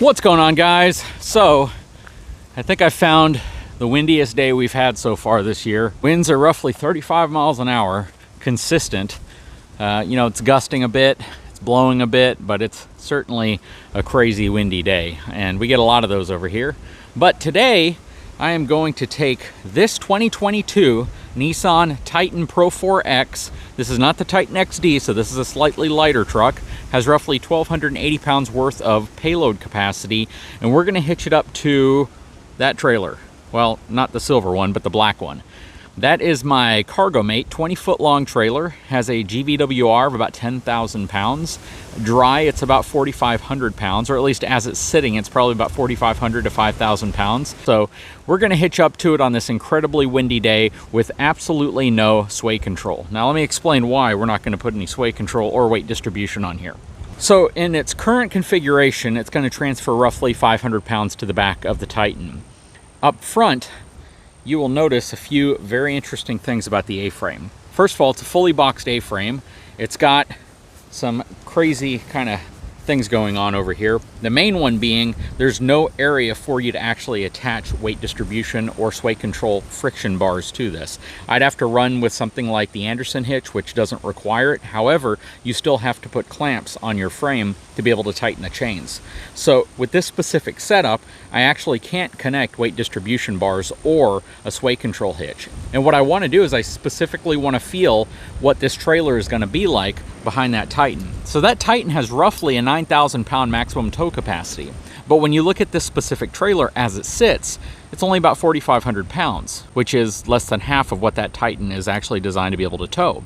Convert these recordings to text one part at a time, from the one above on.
What's going on, guys? So I think I found the windiest day we've had so far this year. Winds are roughly 35 miles an hour, consistent. It's gusting a bit, it's blowing a bit, but it's certainly a crazy windy day, and we get a lot of those over here. But today I am going to take this 2022 Nissan Titan Pro4X. This is not the Titan XD, so this is a slightly lighter truck. Has roughly 1,280 pounds worth of payload capacity, and we're gonna hitch it up to that trailer. Well, not the silver one, but the black one. That is my cargo mate, 20-foot long trailer. Has a GVWR of about 10,000 pounds. Dry, it's about 4,500 pounds, or at least as it's sitting, it's probably about 4,500 to 5,000 pounds. So we're gonna hitch up to it on this incredibly windy day with absolutely no sway control. Now let me explain why we're not gonna put any sway control or weight distribution on here. So in its current configuration, it's gonna transfer roughly 500 pounds to the back of the Titan. Up front, you will notice a few very interesting things about the A-frame. First of all, it's a fully boxed A-frame. It's got some crazy kind of things going on over here. The main one being there's no area for you to actually attach weight distribution or sway control friction bars to this. I'd have to run with something like the Anderson hitch, which doesn't require it. However, you still have to put clamps on your frame to be able to tighten the chains. So with this specific setup, I actually can't connect weight distribution bars or a sway control hitch. And what I want to do is I specifically want to feel what this trailer is going to be like behind that Titan. So that Titan has roughly a 9,000 pound maximum tow capacity. But when you look at this specific trailer as it sits, it's only about 4,500 pounds, which is less than half of what that Titan is actually designed to be able to tow.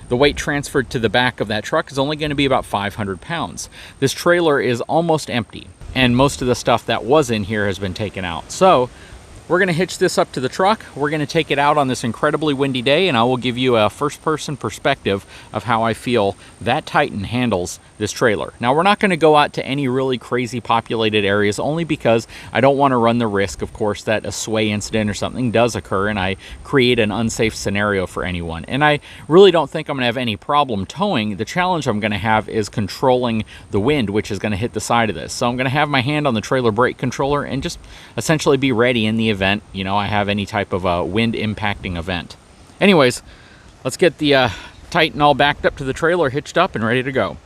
The weight transferred to the back of that truck is only going to be about 500 pounds. This trailer is almost empty, and most of the stuff that was in here has been taken out. So we're going to hitch this up to the truck. We're going to take it out on this incredibly windy day, and I will give you a first-person perspective of how I feel that Titan handles this trailer. Now, we're not going to go out to any really crazy populated areas, only because I don't want to run the risk, of course, that a sway incident or something does occur and I create an unsafe scenario for anyone. And I really don't think I'm going to have any problem towing. The challenge I'm going to have is controlling the wind, which is going to hit the side of this. So I'm going to have my hand on the trailer brake controller and just essentially be ready in the event, I have any type of a wind impacting event. Anyways, let's get the Titan all backed up to the trailer, hitched up and ready to go.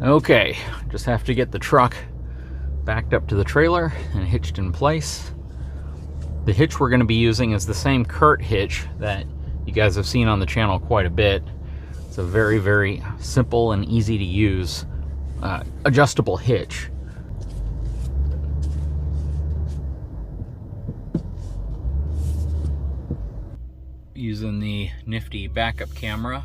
Okay, just have to get the truck backed up to the trailer and hitched in place. The hitch we're going to be using is the same Kurt hitch that you guys have seen on the channel quite a bit. It's a very, very simple and easy to use adjustable hitch. Using the nifty backup camera.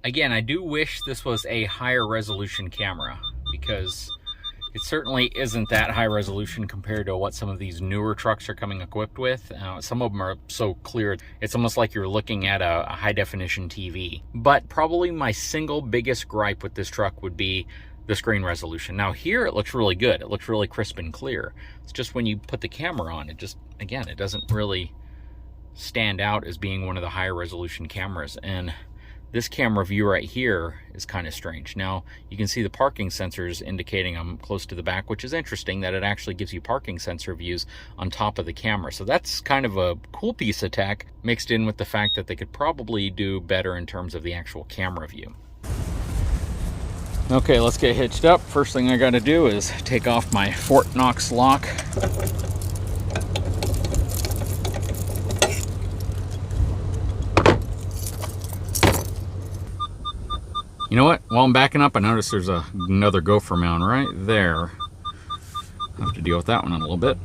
Again, I do wish this was a higher resolution camera, because it certainly isn't that high resolution compared to what some of these newer trucks are coming equipped with. Some of them are so clear, it's almost like you're looking at a high definition TV. But probably my single biggest gripe with this truck would be the screen resolution. Now here it looks really good. It looks really crisp and clear. It's just when you put the camera on, it just, again, it doesn't really stand out as being one of the higher resolution cameras. And this camera view right here is kind of strange. Now you can see the parking sensors indicating I'm close to the back, which is interesting that it actually gives you parking sensor views on top of the camera. So that's kind of a cool piece of tech, mixed in with the fact that they could probably do better in terms of the actual camera view. Okay, let's get hitched up. First thing I got to do is take off my Fort Knox lock. You know what? While I'm backing up, I noticed there's another gopher mound right there. I'll have to deal with that one in a little bit.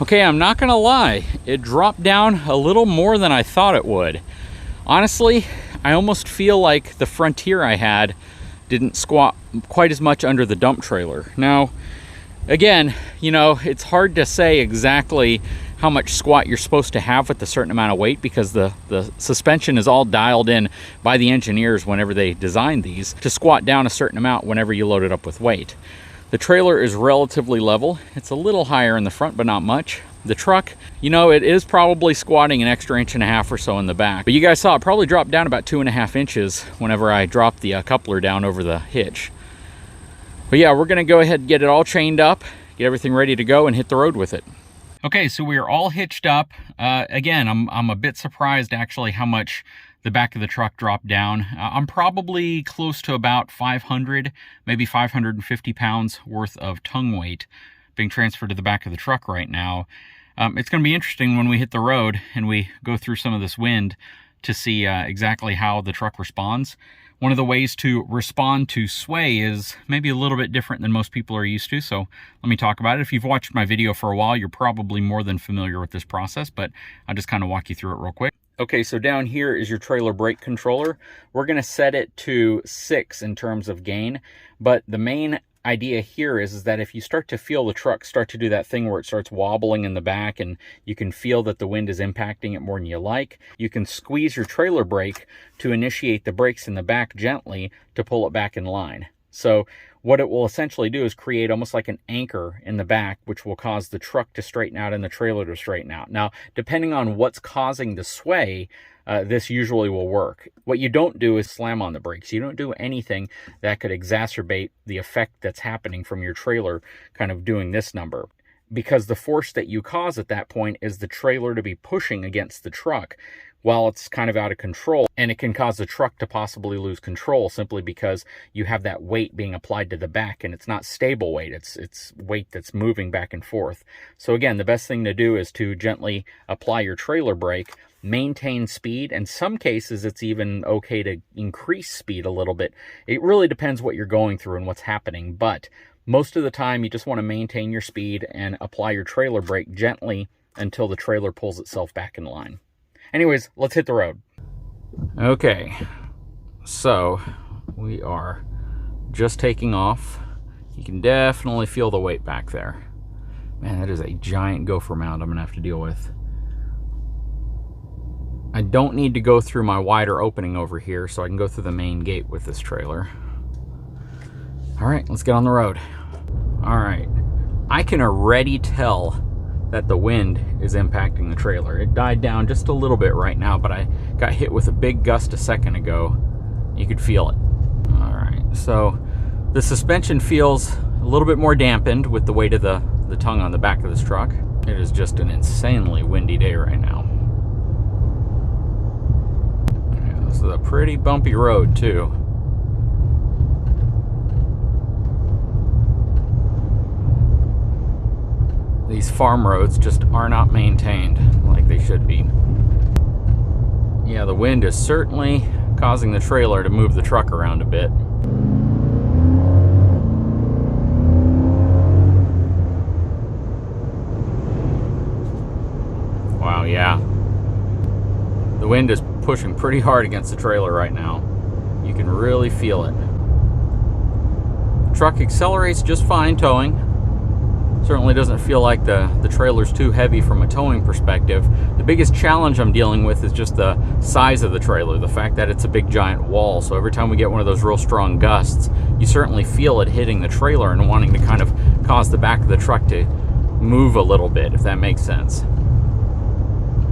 Okay, I'm not gonna lie, it dropped down a little more than I thought it would. Honestly, I almost feel like the Frontier I had didn't squat quite as much under the dump trailer. Now, again, it's hard to say exactly how much squat you're supposed to have with a certain amount of weight, because the suspension is all dialed in by the engineers whenever they designed these to squat down a certain amount whenever you load it up with weight. The trailer is relatively level. It's a little higher in the front, but not much. The truck, you know, it is probably squatting an extra 1.5 inches or so in the back. But you guys saw it probably dropped down about 2.5 inches whenever I dropped the coupler down over the hitch. But yeah, we're gonna go ahead and get it all chained up, get everything ready to go, and hit the road with it. Okay, so we are all hitched up. Again, I'm a bit surprised actually how much the back of the truck dropped down. I'm probably close to about 500, maybe 550 pounds worth of tongue weight being transferred to the back of the truck right now. It's going to be interesting when we hit the road and we go through some of this wind to see exactly how the truck responds. One of the ways to respond to sway is maybe a little bit different than most people are used to, so let me talk about it. If you've watched my video for a while, you're probably more than familiar with this process, but I'll just kind of walk you through it real quick. Okay, so down here is your trailer brake controller. We're going to set it to 6 in terms of gain, but the main idea here is that if you start to feel the truck start to do that thing where it starts wobbling in the back and you can feel that the wind is impacting it more than you like, you can squeeze your trailer brake to initiate the brakes in the back gently to pull it back in line. So what it will essentially do is create almost like an anchor in the back, which will cause the truck to straighten out and the trailer to straighten out. Now, depending on what's causing the sway, this usually will work. What you don't do is slam on the brakes. You don't do anything that could exacerbate the effect that's happening from your trailer kind of doing this number. Because the force that you cause at that point is the trailer to be pushing against the truck while it's kind of out of control, and it can cause the truck to possibly lose control simply because you have that weight being applied to the back, and it's not stable weight, it's weight that's moving back and forth. So again, the best thing to do is to gently apply your trailer brake, maintain speed. In some cases, it's even okay to increase speed a little bit. It really depends what you're going through and what's happening, but most of the time you just want to maintain your speed and apply your trailer brake gently until the trailer pulls itself back in line. Anyways, let's hit the road. Okay, so we are just taking off. You can definitely feel the weight back there. Man, that is a giant gopher mound I'm gonna have to deal with. I don't need to go through my wider opening over here, so I can go through the main gate with this trailer. All right, let's get on the road. All right, I can already tell that the wind is impacting the trailer. It died down just a little bit right now, but I got hit with a big gust a second ago. You could feel it. All right, so the suspension feels a little bit more dampened with the weight of the tongue on the back of this truck. It is just an insanely windy day right now. Yeah, this is a pretty bumpy road too. These farm roads just are not maintained like they should be. Yeah, the wind is certainly causing the trailer to move the truck around a bit. Wow, yeah. The wind is pushing pretty hard against the trailer right now. You can really feel it. The truck accelerates just fine towing. Certainly doesn't feel like the trailer's too heavy from a towing perspective. The biggest challenge I'm dealing with is just the size of the trailer, the fact that it's a big giant wall. So every time we get one of those real strong gusts, you certainly feel it hitting the trailer and wanting to kind of cause the back of the truck to move a little bit, if that makes sense.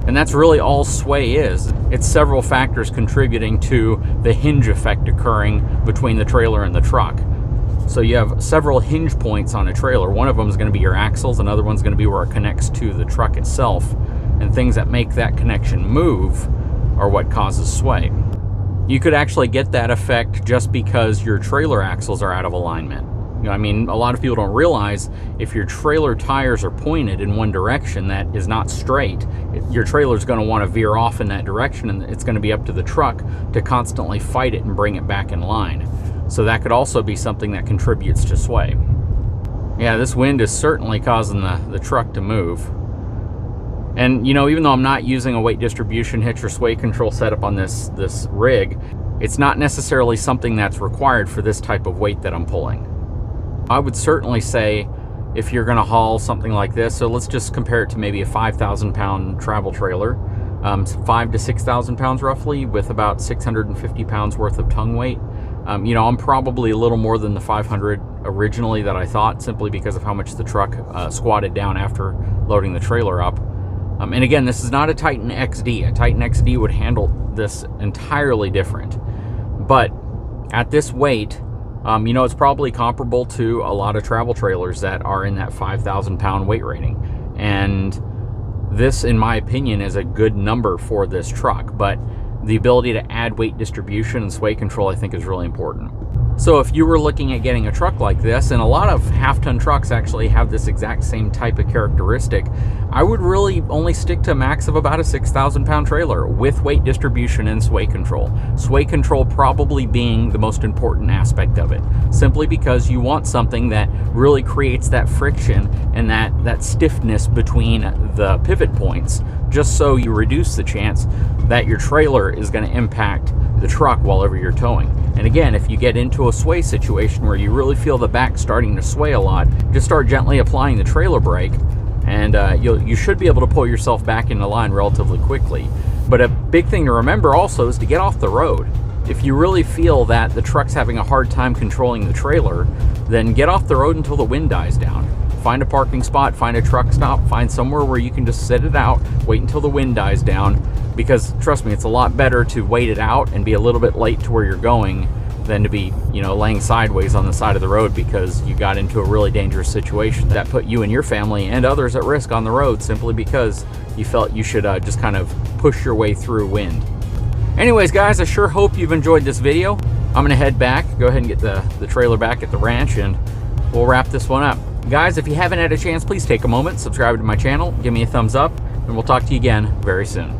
And that's really all sway is. It's several factors contributing to the hinge effect occurring between the trailer and the truck. So you have several hinge points on a trailer. One of them is going to be your axles, another one's going to be where it connects to the truck itself, and things that make that connection move are what causes sway. You could actually get that effect just because your trailer axles are out of alignment. You know, I mean, a lot of people don't realize if your trailer tires are pointed in one direction that is not straight, your trailer is going to want to veer off in that direction, and it's going to be up to the truck to constantly fight it and bring it back in line. So that could also be something that contributes to sway. Yeah, this wind is certainly causing the truck to move. And you know, even though I'm not using a weight distribution hitch or sway control setup on this rig, it's not necessarily something that's required for this type of weight that I'm pulling. I would certainly say if you're gonna haul something like this, so let's just compare it to maybe a 5,000 pound travel trailer, 5,000 to 6,000 pounds roughly, with about 650 pounds worth of tongue weight. You know, I'm probably a little more than the 500 originally that I thought, simply because of how much the truck squatted down after loading the trailer up. And again, this is not a Titan XD. A Titan XD would handle this entirely different. But at this weight, you know, it's probably comparable to a lot of travel trailers that are in that 5,000 pound weight rating. And this, in my opinion, is a good number for this truck. But the ability to add weight distribution and sway control, I think, is really important. So if you were looking at getting a truck like this, and a lot of half-ton trucks actually have this exact same type of characteristic, I would really only stick to a max of about a 6,000 pound trailer with weight distribution and sway control. Sway control probably being the most important aspect of it, simply because you want something that really creates that friction and that stiffness between the pivot points, just so you reduce the chance that your trailer is going to impact the truck while ever you're towing. And again, if you get into a sway situation where you really feel the back starting to sway a lot, just start gently applying the trailer brake, and you should be able to pull yourself back into line relatively quickly. But a big thing to remember also is to get off the road. If you really feel that the truck's having a hard time controlling the trailer, then get off the road until the wind dies down. Find a parking spot, find a truck stop, find somewhere where you can just sit it out, wait until the wind dies down, because trust me, it's a lot better to wait it out and be a little bit late to where you're going than to be, you know, laying sideways on the side of the road because you got into a really dangerous situation that put you and your family and others at risk on the road simply because you felt you should just kind of push your way through wind. Anyways, guys, I sure hope you've enjoyed this video. I'm gonna head back, go ahead and get the trailer back at the ranch, and we'll wrap this one up. Guys, if you haven't had a chance, please take a moment, subscribe to my channel, give me a thumbs up, and we'll talk to you again very soon.